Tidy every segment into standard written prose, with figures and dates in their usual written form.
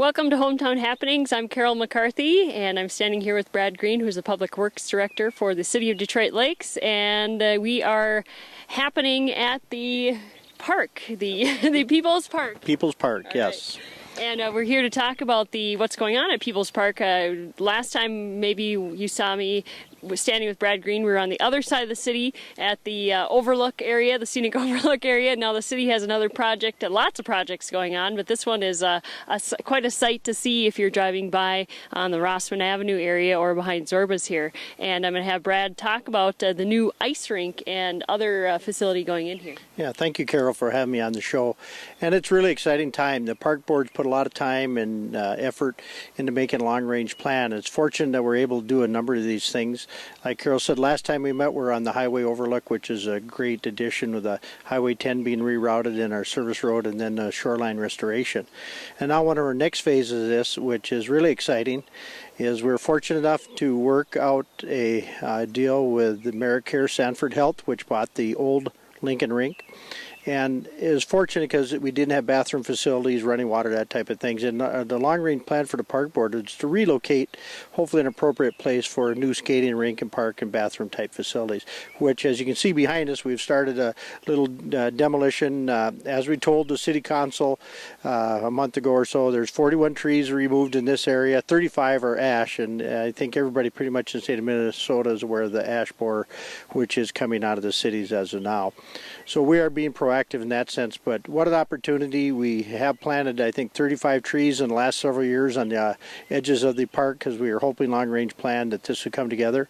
Welcome to Hometown Happenings. I'm Carol McCarthy, and I'm standing here with Brad Green, who's the Public Works Director for the City of Detroit Lakes, and we are happening at the park, the People's Park. People's Park, All yes. Right. And we're here to talk about what's going on at People's Park. Last time maybe you saw me was standing with Brad Green. We were on the other side of the city at the overlook area, the scenic overlook area. Now the city has another project, lots of projects going on, but this one is quite a sight to see if you're driving by on the Rossman Avenue area or behind Zorba's here. And I'm going to have Brad talk about the new ice rink and other facility going in here. Yeah, thank you, Carol, for having me on the show. And it's a really exciting time. The park board's put a lot of time and effort into making a long-range plan. It's fortunate that we're able to do a number of these things. Like Carol said, last time we met, we're on the highway overlook, which is a great addition with the Highway 10 being rerouted in our service road and then the shoreline restoration. And now one of our next phases of this, which is really exciting, is we're fortunate enough to work out a deal with the AmeriCare Sanford Health, which bought the old Lincoln Rink. And it was fortunate because we didn't have bathroom facilities, running water, that type of things. And the long-range plan for the park board is to relocate, hopefully, an appropriate place for a new skating rink and park and bathroom type facilities, which, as you can see behind us, we've started a little demolition. As we told the city council a month ago or so, there's 41 trees removed in this area, 35 are ash, and I think everybody pretty much in the state of Minnesota is aware of the ash borer, which is coming out of the cities as of now. So we are being proactive in that sense, but what an opportunity. We have planted, I think, 35 trees in the last several years on the edges of the park because we were hoping long-range plan that this would come together.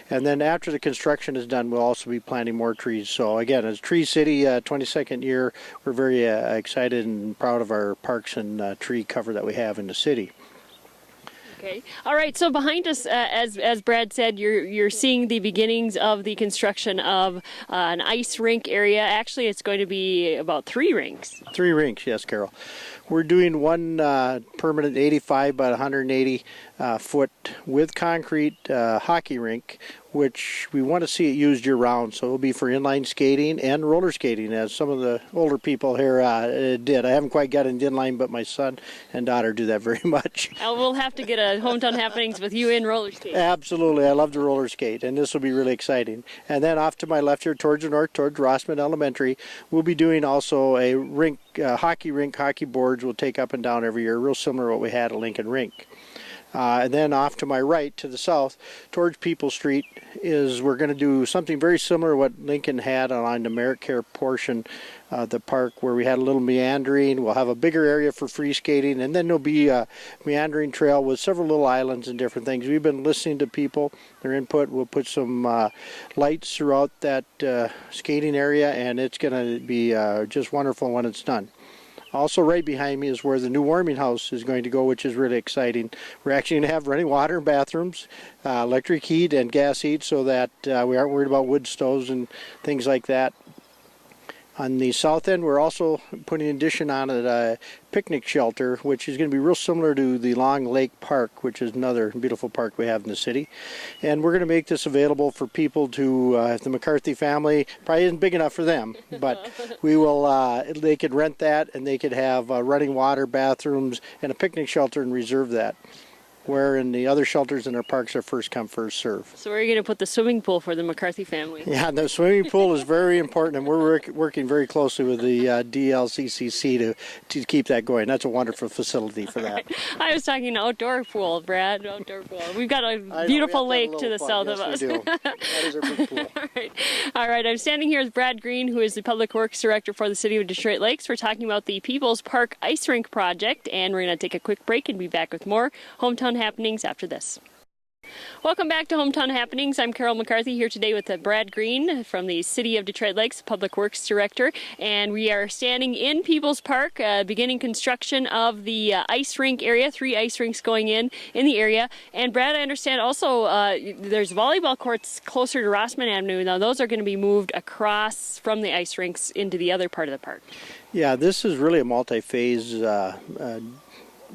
And then after the construction is done, we'll also be planting more trees. So again, as Tree City 22nd year, we're very excited and proud of our parks and tree cover that we have in the city. Okay. All right. So behind us, as Brad said, you're seeing the beginnings of the construction of an ice rink area. Actually, it's going to be about 3 rinks. 3 rinks, yes, Carol. We're doing one permanent 85 by 180 foot with concrete hockey rink, which we want to see it used year-round. So it'll be for inline skating and roller skating, as some of the older people here did. I haven't quite got into inline, but my son and daughter do that very much. We'll have to get a Hometown Happenings with you in roller skating. Absolutely. I love to roller skate, and this will be really exciting. And then off to my left here towards the north, towards Rossman Elementary, we'll be doing also a rink, hockey rink, hockey boards will take up and down every year, real similar to what we had at Lincoln Rink. And then off to my right, to the south, towards People Street, is we're going to do something very similar to what Lincoln had on the AmeriCare portion of the park, where we had a little meandering. We'll have a bigger area for free skating, and then there'll be a meandering trail with several little islands and different things. We've been listening to people, their input. We'll put some lights throughout that skating area, and it's going to be just wonderful when it's done. Also right behind me is where the new warming house is going to go, which is really exciting. We're actually going to have running water and bathrooms, electric heat and gas heat, so that we aren't worried about wood stoves and things like that. On the south end, we're also putting an addition on a picnic shelter, which is going to be real similar to the Long Lake Park, which is another beautiful park we have in the city. And we're going to make this available for people to, if the McCarthy family, probably isn't big enough for them, but we will, they could rent that, and they could have running water, bathrooms, and a picnic shelter and reserve that. Where in the other shelters in our parks are first come, first serve. So where are you going to put the swimming pool for the McCarthy family? Yeah, the swimming pool is very important, and we're working very closely with the DLCCC to keep that going. That's a wonderful facility for that. Right. I was talking outdoor pool, Brad. Outdoor pool. We've got a beautiful lake to the south of us. We do. That is our big pool. All right. I'm standing here with Brad Green, who is the Public Works Director for the City of Detroit Lakes. We're talking about the People's Park Ice Rink project, and we're going to take a quick break and be back with more Hometown Happenings after this. Welcome back to Hometown Happenings. I'm Carol McCarthy here today with Brad Green from the City of Detroit Lakes, Public Works Director, and we are standing in People's Park, beginning construction of the ice rink area, 3 ice rinks going in the area. And Brad, I understand also there's volleyball courts closer to Rossman Avenue. Now those are going to be moved across from the ice rinks into the other part of the park. Yeah, this is really a multi-phase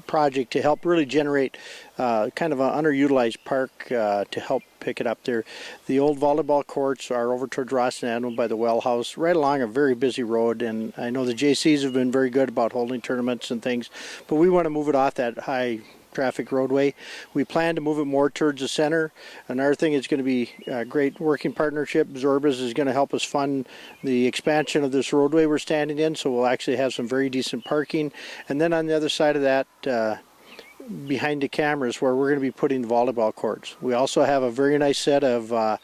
project to help really generate kind of an underutilized park to help pick it up there. The old volleyball courts are over towards Rossnano by the well house, right along a very busy road, and I know the JCs have been very good about holding tournaments and things, but we want to move it off that high traffic roadway. We plan to move it more towards the center. Another thing is going to be a great working partnership. Zorbas is going to help us fund the expansion of this roadway we're standing in, so we'll actually have some very decent parking. And then on the other side of that, behind the cameras, where we're going to be putting the volleyball courts. We also have a very nice set of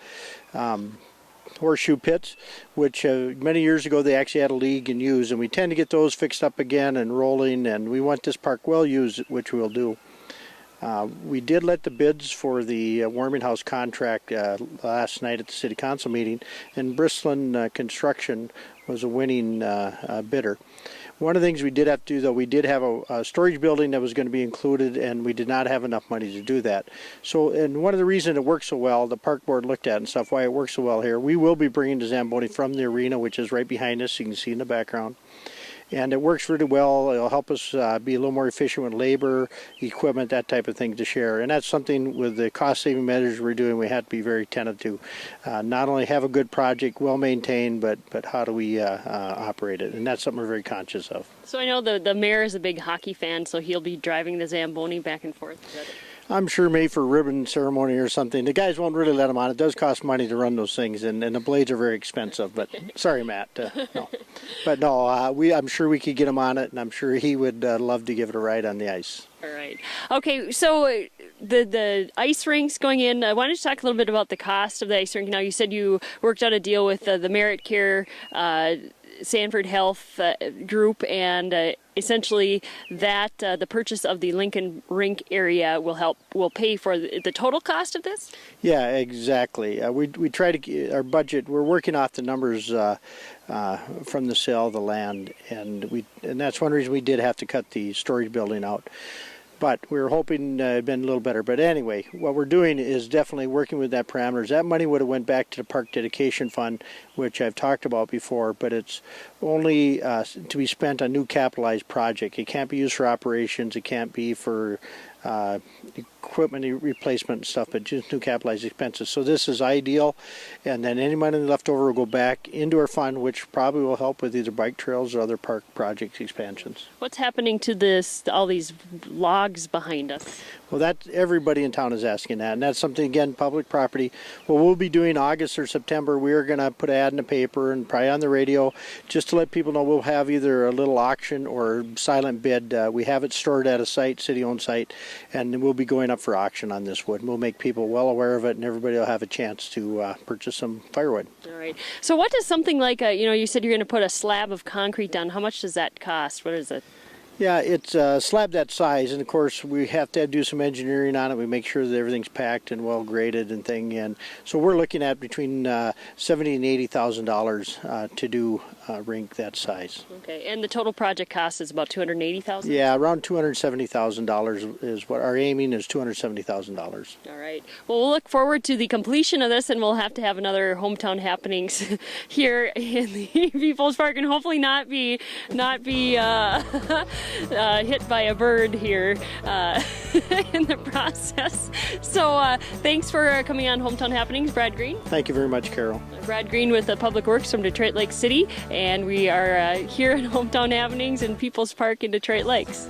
horseshoe pits, which many years ago they actually had a league and used, and we tend to get those fixed up again and rolling, and we want this park well used, which we'll do. We did let the bids for the warming house contract last night at the City Council meeting, and Bristolin Construction was a winning bidder. One of the things we did have to do, though, we did have a storage building that was going to be included, and we did not have enough money to do that. So, and one of the reasons it works so well, the park board looked at and stuff, why it works so well here, we will be bringing the Zamboni from the arena, which is right behind us, you can see in the background. And it works really well. It'll help us be a little more efficient with labor, equipment, that type of thing to share. And that's something with the cost-saving measures we're doing, we have to be very attentive to. Not only have a good project, well-maintained, but how do we operate it? And that's something we're very conscious of. So I know the mayor is a big hockey fan, so he'll be driving the Zamboni back and forth. Is that it? I'm sure maybe for a ribbon ceremony or something. The guys won't really let them on. It does cost money to run those things, and the blades are very expensive. But sorry, Matt. No. But no, I'm sure we could get him on it, and I'm sure he would love to give it a ride on the ice. All right. Okay, so the ice rinks going in, I wanted to talk a little bit about the cost of the ice rink. Now, you said you worked out a deal with the Merit Care Sanford Health group, and essentially that the purchase of the Lincoln Rink area will pay for the total cost of this? Yeah, exactly. We try to get our budget. We're working off the numbers from the sale of the land, and that's one reason we did have to cut the storage building out. But we were hoping it'd been a little better. But anyway, what we're doing is definitely working with that parameters. That money would have went back to the Park Dedication Fund, which I've talked about before, but it's only to be spent on new capitalized project. It can't be used for operations. It can't be for equipment replacement and stuff, but just new capitalized expenses. So this is ideal, and then any money left over will go back into our fund, which probably will help with either bike trails or other park project expansions. What's happening to all these logs behind us? Well, everybody in town is asking that, and that's something, again, public property. What we'll be doing August or September, we're going to put an ad in the paper and probably on the radio just to let people know we'll have either a little auction or silent bid. We have it stored at a site, city-owned site, and we'll be going up for auction on this wood. We'll make people well aware of it, and everybody will have a chance to purchase some firewood. All right. So what does something like you said you're going to put a slab of concrete down. How much does that cost? What is it? Yeah, it's a slab that size, and of course we have to do some engineering on it. We make sure that everything's packed and well graded and thing, and so we're looking at between $70,000 and $80,000 to do a rink that size. Okay, and the total project cost is about $280,000. Yeah, around $270,000 is what our aiming is. $270,000. All right. Well, we'll look forward to the completion of this, and we'll have to have another hometown happenings here in the People's Park, and hopefully not be hit by a bird here in the process. So thanks for coming on Hometown Happenings, Brad Green. Thank you very much, Carol. Brad Green with the Public Works from Detroit Lake City, and we are here at Hometown Happenings in People's Park in Detroit Lakes.